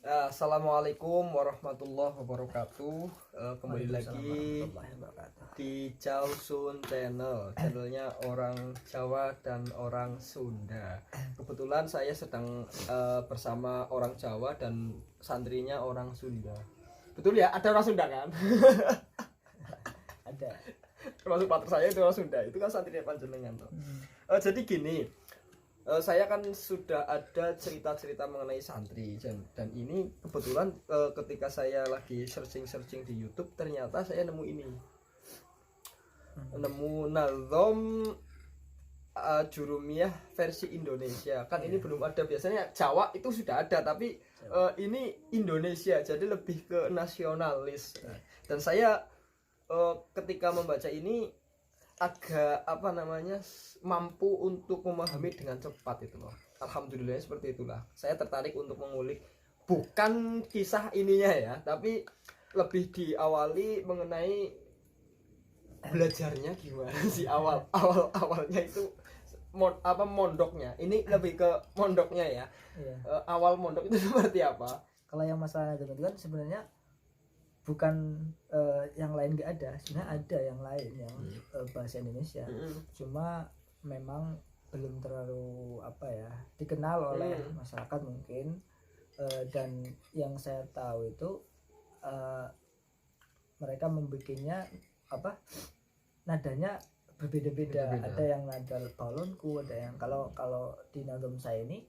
Assalamualaikum warahmatullahi wabarakatuh. Kembali lagi di Jausun channelnya orang Jawa dan orang Sunda. Kebetulan saya sedang bersama orang Jawa dan santrinya orang Sunda. Betul ya? Ada orang Sunda kan? Ada. Termasuk pater saya itu orang Sunda. Itu kan santrinya panjenengan tuh. Jadi gini. Saya kan sudah ada cerita-cerita mengenai santri dan ini kebetulan ketika saya lagi searching di YouTube ternyata saya nemu ini, nemu Nazom Jurumiyah versi Indonesia. Kan ini belum ada, biasanya Jawa itu sudah ada tapi ini Indonesia jadi lebih ke nasionalis. Dan saya ketika membaca ini agak mampu untuk memahami dengan cepat itu loh. Alhamdulillah seperti itulah. Saya tertarik untuk mengulik bukan kisah ininya ya, tapi lebih diawali mengenai belajarnya gimana sih awalnya itu mondoknya. Ini lebih ke mondoknya ya. Iya. Awal mondok itu seperti apa? Kalau yang masalah itu kan sebenarnya bukan yang lain nggak ada, sebenarnya ada yang lain yang bahasa Indonesia, cuma memang belum terlalu dikenal oleh masyarakat mungkin, dan yang saya tahu itu mereka membikinnya nadanya berbeda-beda. Ada yang nada balonku, ada yang kalau di nadom saya ini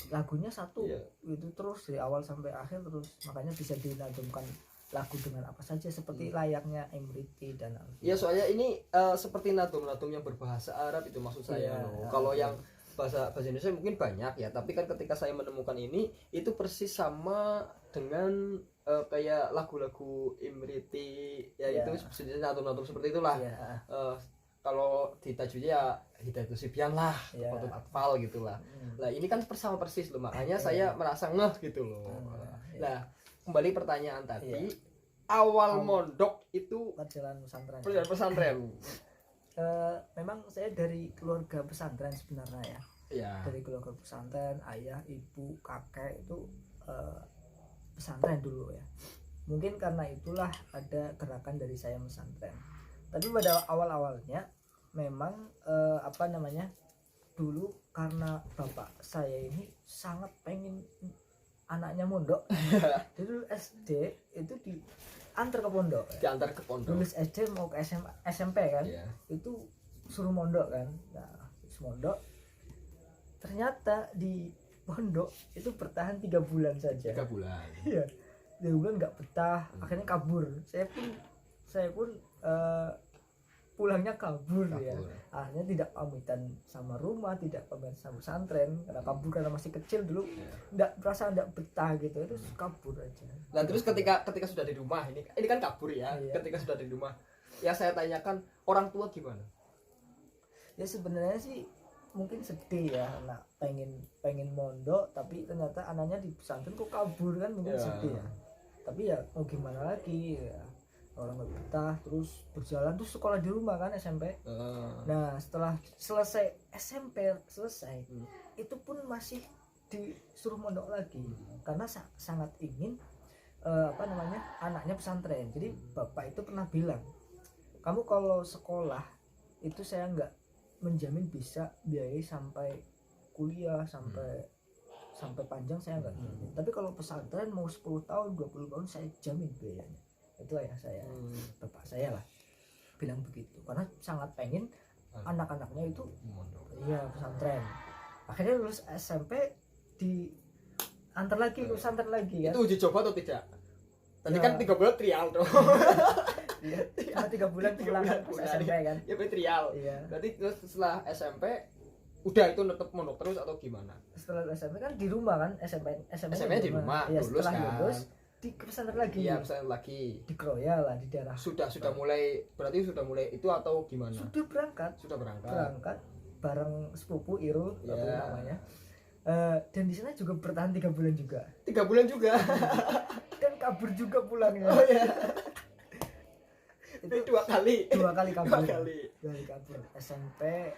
lagunya satu, itu terus dari awal sampai akhir terus, makanya bisa dinadomkan lagu dengan apa saja seperti layaknya Emriti dan ya soalnya ini seperti nadom yang berbahasa Arab itu maksud saya loh. Kalau yang bahasa Indonesia mungkin banyak ya, tapi kan ketika saya menemukan ini itu persis sama dengan kayak lagu-lagu Imriti ya, itu sejenis nadom seperti itulah. Kalau di tajwidnya ya Hidayatus Sibyan lah, Qutbul Atfal gitulah. Lah ini kan sama persis loh, makanya saya merasa ngeh gitu loh. Nah, kembali pertanyaan tadi, awal mondok itu perjalanan pesantren. Memang saya dari keluarga pesantren sebenarnya ya. Dari keluarga pesantren, ayah, ibu, kakek itu pesantren dulu ya. Mungkin karena itulah ada gerakan dari saya pesantren. Tapi pada awal-awalnya memang dulu karena bapak saya ini sangat pengen anaknya mondok. Dulu SD itu diantar ke pondok. Lulus SD mau ke SMP kan, itu suruh mondok kan. Nah, mondok ternyata di pondok itu bertahan 3 bulan saja. 3 bulan. Iya. 3 bulan nggak betah, akhirnya kabur. Saya pun pulangnya kabur ya. Akhirnya tidak pamitan sama rumah, tidak pamitan sama pesantren, karena kabur karena masih kecil dulu, enggak betah gitu, itu kabur aja. Nah, terus ketika sudah di rumah, ini kan kabur ya. Ketika sudah di rumah, ya saya tanyakan orang tua gimana? Ya sebenarnya sih mungkin sedih ya, anak pengen mondok tapi ternyata anaknya di pesantren kok kabur kan, mungkin sedih ya. Tapi ya mau gimana lagi ya, orang nggak betah, terus berjalan terus sekolah di rumah kan SMP. Nah setelah selesai SMP itu pun masih disuruh mondok lagi karena sangat ingin anaknya pesantren. Jadi bapak itu pernah bilang, kamu kalau sekolah itu saya nggak menjamin bisa biayai sampai kuliah sampai panjang, saya nggak jamin. Tapi kalau pesantren mau 10 tahun 20 tahun saya jamin biayanya. Itu ayah saya, bapak saya lah bilang begitu, karena sangat pengen anak-anaknya itu pesantren. Akhirnya lulus SMP diantar lagi ke pesantren lagi ya. Itu uji coba atau tidak? Tadi kan 3 bulan trial tuh. Iya, 3 bulan pulang SMP kan. Ya trial. Berarti terus setelah SMP udah itu tetap mondok terus atau gimana? Setelah SMP kan di rumah kan, SMP di rumah. Ya, setelah lulus di pesantren lagi. Iya, pesantren lagi. Di Kroya lah, di daerah. Sudah mulai, berarti sudah mulai itu atau gimana? Sudah berangkat bareng sepupu Irul namanya. Dan di sana juga bertahan 3 bulan juga. 3 bulan juga. Dan kabur juga pulangnya. Oh iya. Itu 2 kali. 2 kali kabur. 2 kali. kabur. SMP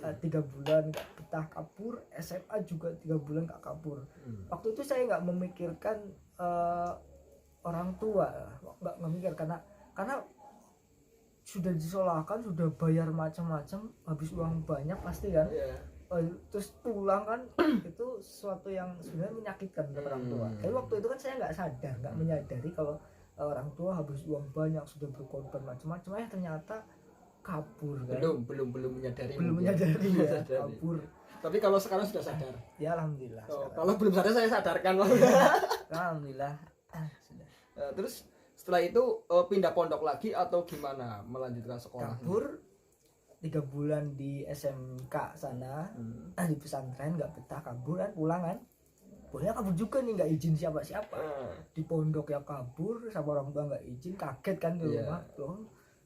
3 bulan nggak betah kabur, SMA juga 3 bulan nggak kabur. Waktu itu saya nggak memikirkan orang tua, nggak memikir karena sudah disolahkan, sudah bayar macam-macam, habis uang banyak pasti kan. Terus pulang kan itu sesuatu yang sebenarnya menyakitkan untuk orang tua. Tapi waktu itu kan saya nggak sadar, nggak menyadari kalau orang tua habis uang banyak, sudah berkorban macam-macam, ternyata kabur kan. Belum menyadari. Ya, kabur. Tapi kalau sekarang sudah sadar. Ya alhamdulillah. Kalau belum sadar saya sadarkan. Alhamdulillah. Sudah. Terus setelah itu pindah pondok lagi atau gimana melanjutkan sekolah? Kabur 3 bulan di SMK sana, di pesantren nggak betah, kabur kan, pulang kan. Boleh kabur juga nih, nggak izin siapa-siapa. Di pondok ya kabur, sama orang tua nggak izin, kaget kan di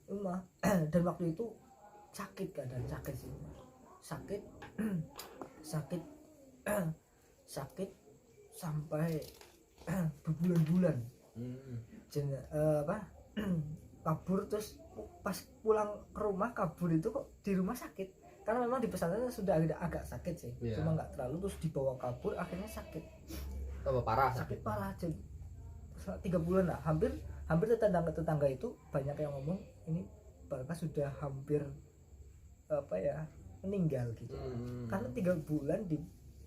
rumah. Dan waktu itu sakit sih. Sakit sampai berbulan-bulan. Kabur, terus pas pulang ke rumah kabur itu kok di rumah sakit, karena memang di pesantren sudah agak sakit sih, cuma nggak terlalu, terus dibawa kabur akhirnya sakit parah jadi 3 bulan lah, hampir tetangga itu banyak yang ngomong ini Barka sudah hampir meninggal gitu. Karena 3 bulan di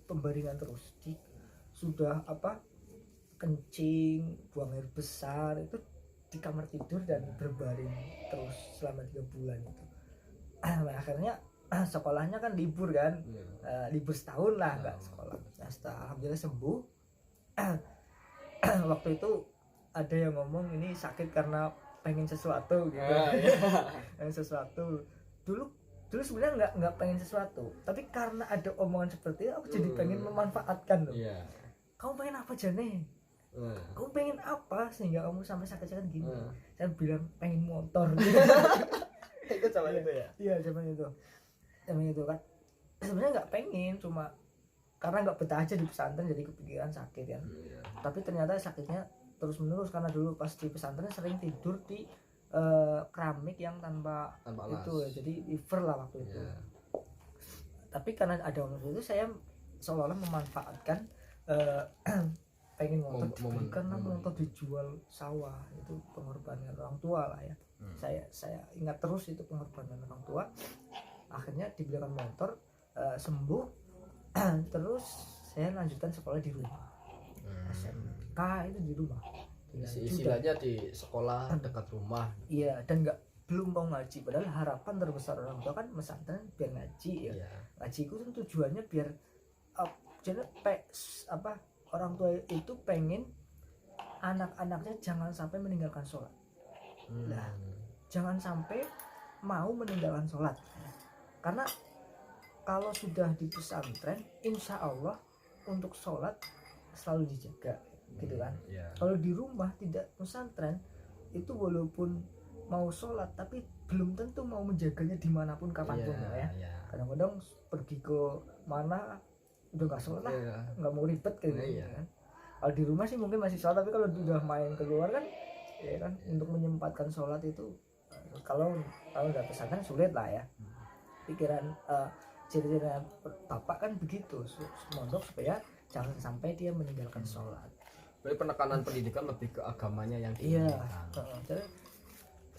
pembaringan terus, sudah kencing, buang air besar, itu di kamar tidur dan berbaring terus selama 3 bulan itu. Akhirnya sekolahnya kan libur kan, libur setahun lah nggak sekolah. Nah, alhamdulillah sembuh. Waktu itu ada yang ngomong ini sakit karena pengen sesuatu gitu. Pengen sesuatu. Dulu sebenarnya nggak pengen sesuatu, tapi karena ada omongan seperti itu aku jadi pengen memanfaatkan loh. Kamu pengen apa Jane? Kamu pengen apa sehingga kamu sampai sakit-sakit gini? Saya bilang pengen motor. Itu zaman itu ya? Iya, zaman itu kan sebenarnya nggak pengen, cuma karena nggak betah aja di pesantren jadi kepikiran sakit kan. Tapi ternyata sakitnya terus menerus karena dulu pas di pesantren sering tidur di keramik yang tanpa itu ya, jadi liver lah waktu itu. Tapi karena ada waktu itu saya seolah-olah memanfaatkan pengen motor karena motor dijual sawah, itu pengorbanan orang tua lah ya. Saya ingat terus itu pengorbanan orang tua. Akhirnya dibelikan motor, sembuh. Terus saya lanjutkan sekolah di rumah. SMK itu di rumah. Istilahnya di sekolah dekat rumah. Iya, dan belum mau ngaji, padahal harapan terbesar orang tua kan pesantren biar ngaji ya. Ngaji itu kan tujuannya biar jadi orang tua itu pengen anak-anaknya jangan sampai meninggalkan sholat. Nah, jangan sampai mau meninggalkan sholat, karena kalau sudah di pesantren insya Allah untuk sholat selalu dijaga gitu kan. Kalau di rumah tidak pesantren itu walaupun mau sholat tapi belum tentu mau menjaganya dimanapun kapanpun ya. Kadang-kadang pergi ke mana udah nggak sholat lah, nggak mau ribet kayak gitu kan. Kalau di rumah sih mungkin masih sholat, tapi kalau udah main keluar kan ya kan, untuk menyempatkan sholat itu kalau nggak pesantren sulit lah ya. Pikiran ciri-ciri bapak kan begitu, mondok supaya jangan sampai dia meninggalkan sholat. Jadi penekanan pendidikan lebih ke agamanya yang jadi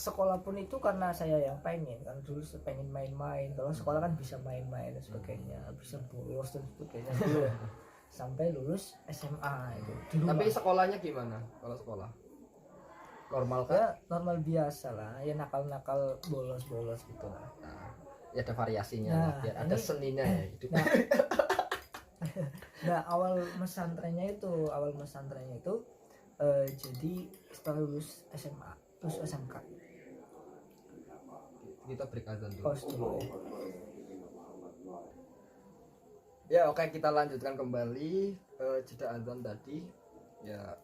sekolah pun itu karena saya yang pengen kan, dulu pengen main-main, kalau sekolah kan bisa main-main dan sebagainya, bisa bolos dan sebagainya dulu sampai lulus SMA itu di rumah. Tapi sekolahnya gimana kalau sekolah? Normal kan? Ya normal biasa lah, ya nakal-nakal bolos-bolos gitu lah. Ya ada variasinya lah, biar ada seninya ya hidup. Nah awal pesantrennya itu jadi setelah lulus SMA terus SMK. Kita break azan dulu. Ya oke, kita lanjutkan kembali jeda azan tadi. Ya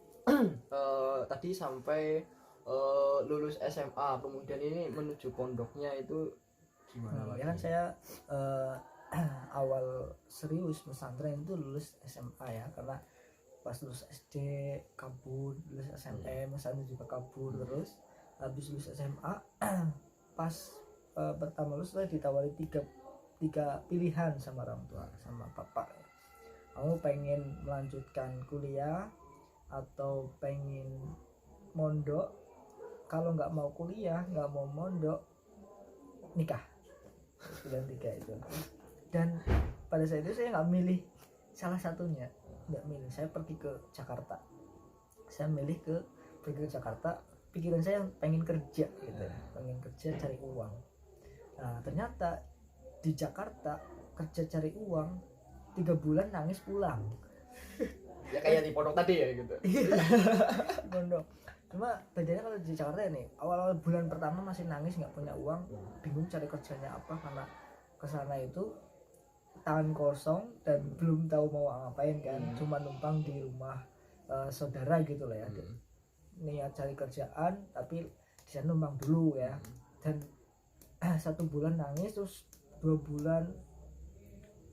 tadi sampai lulus SMA, kemudian ini menuju pondoknya itu gimana? Ya kan saya awal serius pesantren itu lulus SMA ya, karena pas lulus SD kabur, lulus SMP pesantren juga kabur, terus habis lulus SMA pas pertama lulus saya ditawari 3 tiga pilihan sama orang tua, sama bapak. Kamu pengen melanjutkan kuliah atau pengen mondok? Kalau nggak mau kuliah, nggak mau mondok, nikah. Pilihan tiga itu. Dan pada saat itu saya nggak milih salah satunya, nggak milih. Saya pergi ke Jakarta. Saya milih pergi ke Jakarta. Pikiran saya pengen kerja gitu, pengen kerja cari uang. Nah ternyata di Jakarta kerja cari uang 3 bulan nangis pulang. Ya kayak di pondok tadi ya gitu. Pondok. Cuma bedanya kalau di Jakarta ini awal-awal bulan pertama masih nangis nggak punya uang, bingung cari kerjanya apa karena kesana itu tangan kosong dan belum tahu mau ngapain kan, cuma numpang di rumah saudara gitu lah ya. Niat cari kerjaan tapi di sana numpang dulu ya. Dan 1 bulan nangis, terus 2 bulan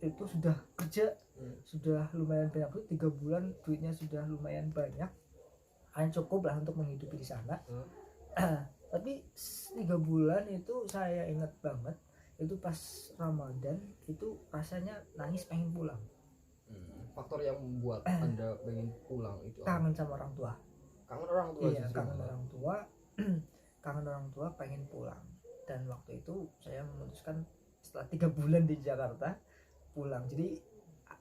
itu sudah kerja, sudah lumayan banyak duit. 3 bulan duitnya sudah lumayan banyak, hanya cukup lah untuk menghidupi di sana. Tapi 3 bulan itu saya ingat banget, itu pas Ramadan itu rasanya nangis pengen pulang. Faktor yang membuat Anda pengen pulang itu Kangen sama orang tua. Kangen orang tua. Iya, kangen orang tua. Kangen orang tua, pengen pulang. Dan waktu itu saya memutuskan setelah 3 bulan di Jakarta pulang. Jadi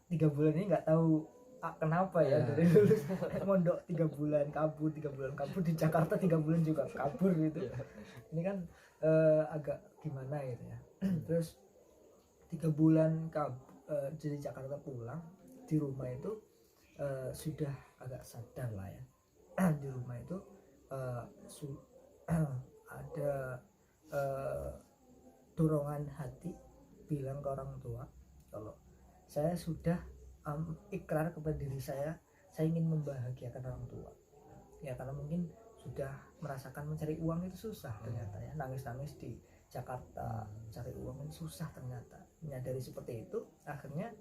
3 bulan ini nggak tahu kenapa ya, dari lulus mondok 3 bulan kabur, 3 bulan kabur, di Jakarta 3 bulan juga kabur gitu. Ini kan agak gimana gitu ya. Terus 3 bulan dari Jakarta pulang, di rumah itu sudah agak sadar lah ya. Di rumah itu ada dorongan hati bilang ke orang tua kalau saya sudah ikrar kepada diri saya ingin membahagiakan orang tua ya, karena mungkin sudah merasakan mencari uang itu susah ternyata ya, nangis-nangis di Jakarta cari uang itu susah ternyata. Menyadari seperti itu, akhirnya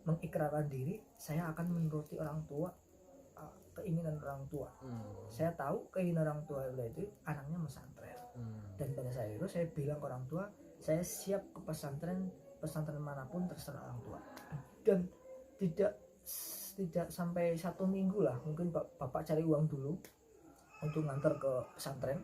mengikrarkan diri saya akan menuruti orang tua, keinginan orang tua. Saya tahu keinginan orang tua itu anaknya pesantren. Dan pada saat itu saya bilang ke orang tua, saya siap ke pesantren manapun terserah orang tua. Dan tidak sampai 1 minggu lah, mungkin bapak cari uang dulu untuk ngantar ke pesantren.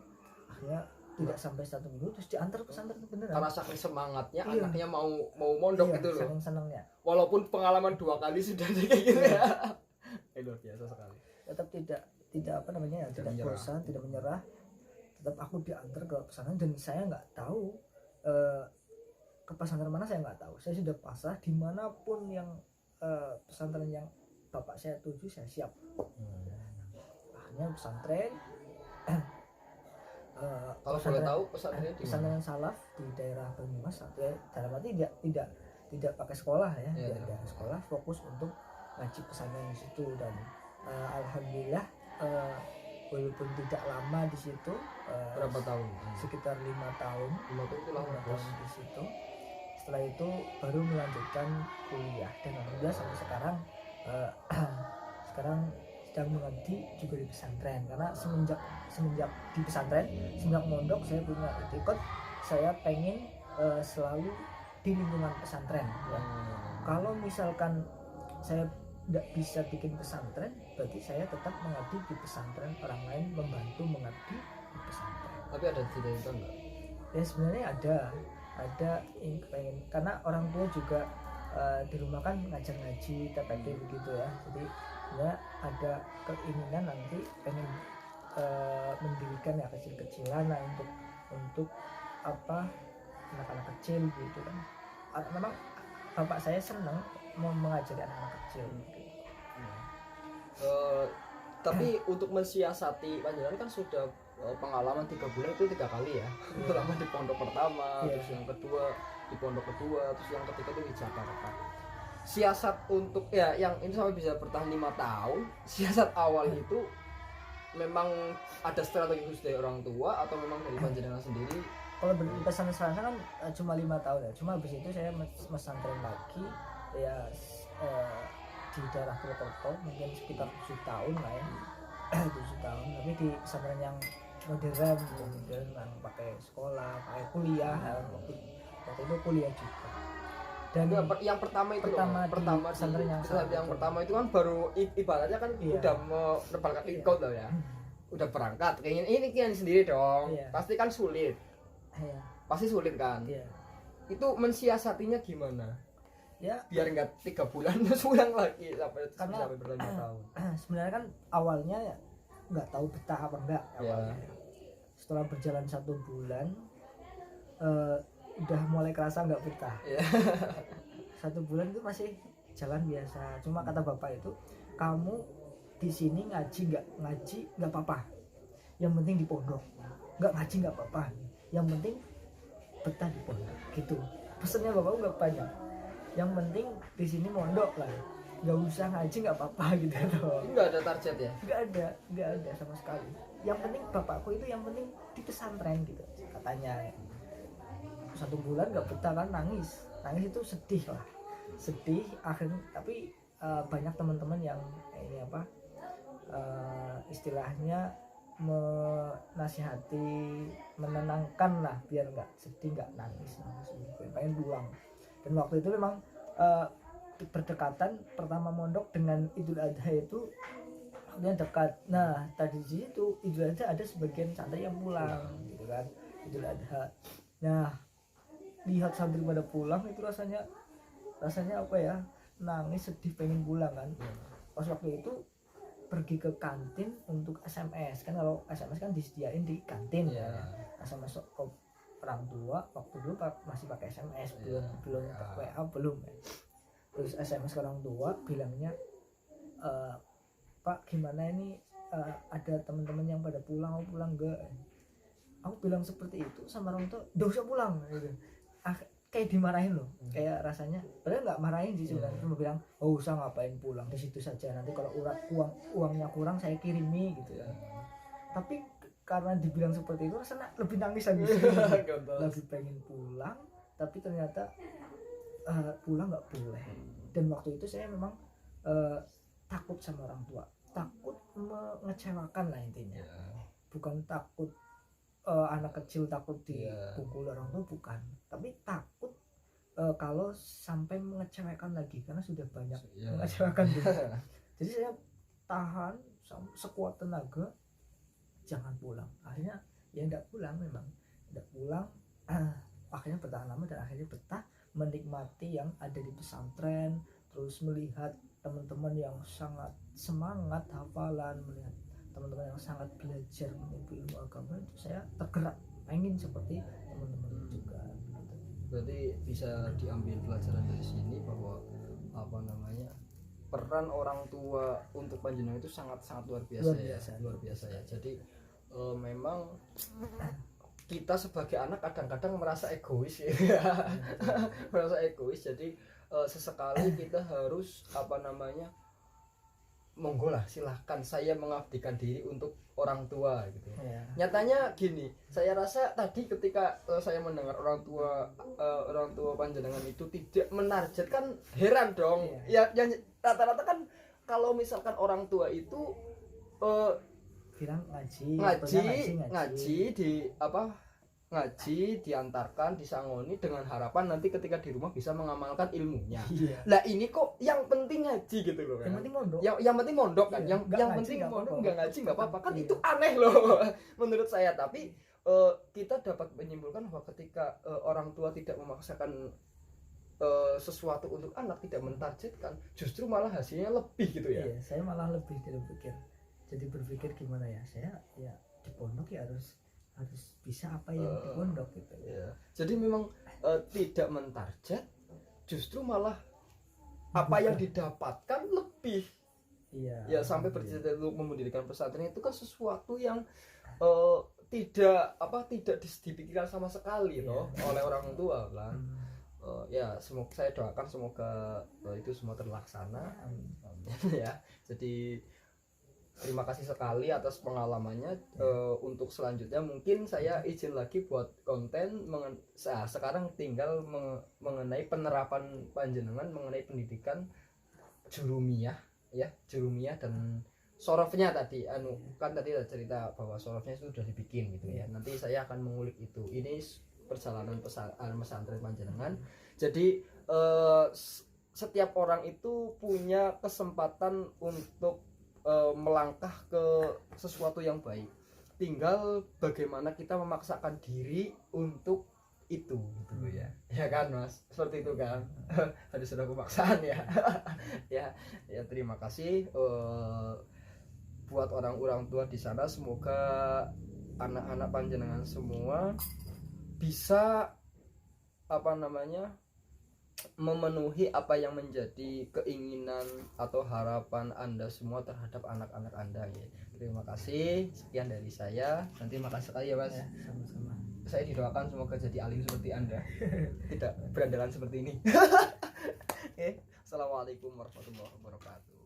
Akhirnya tidak sampai 1 minggu terus diantar ke pesantren beneran. Karena saking semangatnya anaknya mau mondok gitu loh. Saking senangnya. Walaupun pengalaman 2 kali sudah kayak gitu ya. Luar biasa sekali. Tetap tidak apa namanya ya, tidak bosan, tidak menyerah. Tetap aku diantar ke pesantren dan saya nggak tahu ke pesantren mana, saya nggak tahu. Saya sudah pasrah dimanapun yang pesantren yang bapak saya tuju, saya siap. Akhirnya pesantren. Kalau boleh tahu pesantren salaf di daerah Banyumas, dalam arti tidak pakai sekolah ya, tidak sekolah, fokus untuk ngaji pesantren di situ. Dan alhamdulillah walaupun tidak lama di situ, berapa tahun? Sekitar 5 tahun. 5 tahun di situ. Setelah itu baru melanjutkan kuliah dan alhamdulillah sampai sekarang sedang mengabdi juga di pesantren. Karena semenjak di pesantren, semenjak mondok, saya punya itikad saya pengen selalu di lingkungan pesantren ya. Kalau misalkan saya tidak bisa bikin pesantren, berarti saya tetap mengabdi di pesantren orang lain, membantu mengabdi di pesantren. Tapi ada cita-cita enggak? Ya sebenarnya ada yang pengen, karena orang tua juga di rumah kan ngajar ngaji TPD begitu ya. Jadi ya ada keinginan nanti pengen mendirikan ya kecil-kecilan lah untuk apa anak-anak kecil gitu kan. Memang bapak saya senang mau mengajari anak-anak kecil gitu. Tapi untuk mensiasati panjenengan kan sudah pengalaman 3 bulan itu 3 kali ya. Pertama di pondok pertama, terus yang kedua di pondok kedua, terus yang ketiga itu di Jakarta. Siasat untuk ya yang ini sampai bisa bertahan 5 tahun, siasat awal itu memang ada strategi khusus dari orang tua atau memang dari panjenengan sendiri? Kalau pesantren kan cuma 5 tahun ya. Cuma habis itu saya pesantren lagi ya di daerah Purwokerto mungkin sekitar 7 tahun lah ya. 7 tahun, tapi di pesantren yang modern kan pakai sekolah, pakai kuliah. Waktu itu kuliah juga. Dan yang pertama itu pertama loh, pertama di pesantren yang pertama itu kan baru ibaratnya kan Iya. udah menebalkan Iya. ikut loh ya, udah berangkat kayaknya ini kan sendiri dong, Iya. pasti kan sulit, Iya. pasti sulit kan. Iya. Itu mensiasatinya gimana Ya, biar enggak 3 bulan terus pulang lagi Karena- sampai bertahun-tahun. sebenarnya kan awalnya ya nggak tahu betah apa enggak awalnya. Setelah berjalan 1 bulan udah mulai kerasa nggak betah. Iya. 1 bulan itu masih jalan biasa, cuma kata bapak itu, kamu di sini ngaji nggak apa-apa, yang penting di pondok. Nggak ngaji nggak apa-apa, yang penting betah di pondok gitu. Pesannya bapak nggak banyak, yang penting di sini mondok lah, nggak usah ngaji nggak apa-apa gitu loh. Enggak ada target ya. nggak ada sama sekali. Yang penting bapakku itu yang penting di pesantren gitu katanya. 1 bulan nggak betah kan, nangis itu sedih lah, sedih akhirnya. Tapi banyak teman-teman yang ini apa istilahnya menasihati, menenangkan lah biar nggak sedih, nggak nangis pengen pulang. Dan waktu itu memang berdekatan pertama mondok dengan Idul Adha itu waktunya dekat. Nah tadi di situ Idul Adha ada sebagian santri yang pulang gitu kan, Idul Adha. Nah lihat santri pada pulang itu rasanya apa ya, nangis, sedih, pengen pulang kan. Pas waktu itu pergi ke kantin untuk SMS kan, kalau SMS kan disediain di kantin ya. SMS ke orang tua waktu dulu masih pakai SMS, belum WA belum ya. Terus SMS ke orang tua bilangnya, Pak gimana ini, ada teman-teman yang pada pulang, mau pulang enggak? Aku bilang seperti itu sama orang tua, nggak usah pulang gitu. Kayak dimarahin loh, kayak rasanya padahal nggak marahin sih sebenarnya, cuma bilang oh usah ngapain pulang, di situ saja, nanti kalau uangnya kurang saya kirimi gitu ya. Tapi karena dibilang seperti itu rasanya lebih nangis lagi lagi pengen pulang, tapi ternyata pulang nggak boleh. Dan waktu itu saya memang takut sama orang tua, takut mengecewakan lah intinya, bukan takut anak kecil takut dipukul orang tua, bukan, tapi takut kalau sampai mengecewakan lagi, karena sudah banyak mengecewakan juga. Jadi saya tahan sekuat tenaga jangan pulang. Akhirnya ya enggak pulang, memang enggak pulang. Akhirnya bertahan lama dan akhirnya betah menikmati yang ada di pesantren, terus melihat teman-teman yang sangat semangat hafalan, melihat teman-teman yang sangat belajar menyebut ilmu agama, itu saya tergerak pengen seperti teman-teman juga gitu. Berarti bisa diambil pelajaran dari sini bahwa apa namanya, peran orang tua untuk panjenengan itu sangat luar biasa, luar biasa ya. Jadi memang kita sebagai anak kadang-kadang merasa egois ya. Merasa egois, jadi sesekali kita harus apa namanya, monggo lah silahkan saya mengabdikan diri untuk orang tua gitu. Nyatanya gini, saya rasa tadi ketika saya mendengar orang tua panjenengan itu tidak menargetkan, heran dong. Ya yang rata-rata kan kalau misalkan orang tua itu bilang ngaji di apa, ngaji diantarkan, disangoni dengan harapan nanti ketika di rumah bisa mengamalkan ilmunya. Lah ini kok yang penting ngaji gitu loh kan. Yang penting mondok. Yang penting mondok kan. Yang penting mondok, enggak ngaji enggak apa-apa kan. Itu aneh loh menurut saya. Tapi kita dapat menyimpulkan bahwa ketika orang tua tidak memaksakan sesuatu untuk anak, tidak mentargetkan, justru malah hasilnya lebih gitu ya. Iya, saya malah lebih berpikir. Jadi berpikir gimana ya, saya ya di pondok ya harus bisa apa yang di pondok gitu. Jadi memang tidak mentarget, justru malah apa yang didapatkan lebih. Ya sampai bercita-cita untuk mendirikan pesantren itu kan sesuatu yang tidak dipikirkan sama sekali loh oleh orang tua kan. Ya semoga, saya doakan semoga itu semua terlaksana. Ya jadi terima kasih sekali atas pengalamannya. Untuk selanjutnya mungkin saya izin lagi buat konten sekarang tinggal mengenai penerapan panjenengan mengenai pendidikan jurumiyah ya, jurumiyah dan sorofnya tadi kan tadi ada cerita bahwa sorofnya itu sudah dibikin gitu ya. Nanti saya akan mengulik itu. Ini perjalanan pesantren panjenengan. Jadi setiap orang itu punya kesempatan untuk melangkah ke sesuatu yang baik. Tinggal bagaimana kita memaksakan diri untuk itu gitu ya. Ya kan Mas? Seperti itu kan. Harus ada pemaksaan ya. ya terima kasih buat orang-orang tua di sana, semoga anak-anak panjenengan semua bisa memenuhi apa yang menjadi keinginan atau harapan Anda semua terhadap anak-anak Anda ya. Terima kasih, sekian dari saya. Nanti makasih sekali ya Mas. Ya, sama-sama. Saya didoakan semoga jadi alim seperti Anda. Tidak berandalan seperti ini. Assalamualaikum warahmatullahi wabarakatuh.